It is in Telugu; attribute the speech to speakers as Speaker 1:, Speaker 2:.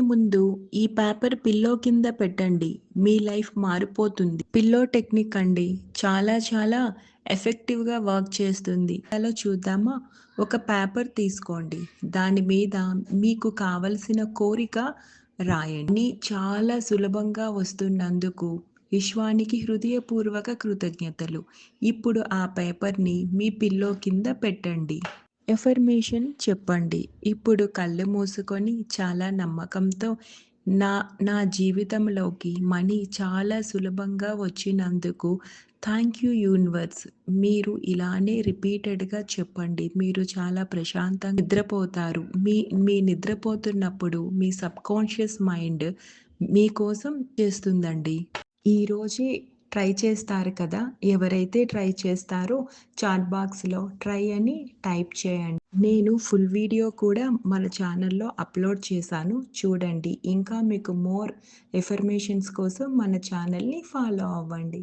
Speaker 1: ముందు ఈ పేపర్ పిల్లో కింద పెట్టండి. మీ లైఫ్ మారిపోతుంది. పిల్లో టెక్నిక్ అండి. చాలా ఎఫెక్టివ్‌గా వర్క్ చేస్తుంది. ఎలా చూద్దామా? ఒక పేపర్ తీసుకోండి. దాని మీద మీకు కావలసిన కోరిక రాయండి. చాలా సులభంగా వస్తున్నందుకు విశ్వానికి హృదయపూర్వక కృతజ్ఞతలు. ఇప్పుడు ఆ పేపర్‌ని మీ పిల్లో కింద పెట్టండి. ఎఫర్మేషన్ చెప్పండి. ఇప్పుడు కళ్ళు మూసుకొని చాలా నమ్మకంతో నా నా జీవితంలోకి మనీ చాలా సులభంగా వచ్చినందుకు థ్యాంక్ యూ యూనివర్స్. మీరు ఇలానే రిపీటెడ్‌గా చెప్పండి. మీరు చాలా ప్రశాంతంగా నిద్రపోతారు. మీ మీ నిద్రపోతున్నప్పుడు మీ సబ్‌కాన్షియస్ మైండ్ మీకోసం చేస్తుందండి. ఈరోజే ట్రై చేస్తారు కదా! ఎవరైతే ట్రై చేస్తారో చాట్ బాక్స్‌లో ట్రై అని టైప్ చేయండి. నేను ఫుల్ వీడియో కూడా మన ఛానల్‌లో అప్‌లోడ్ చేశాను. చూడండి. ఇంకా మీకు మోర్ ఇన్ఫర్మేషన్స్ కోసం మన ఛానల్‌ని ఫాలో అవ్వండి.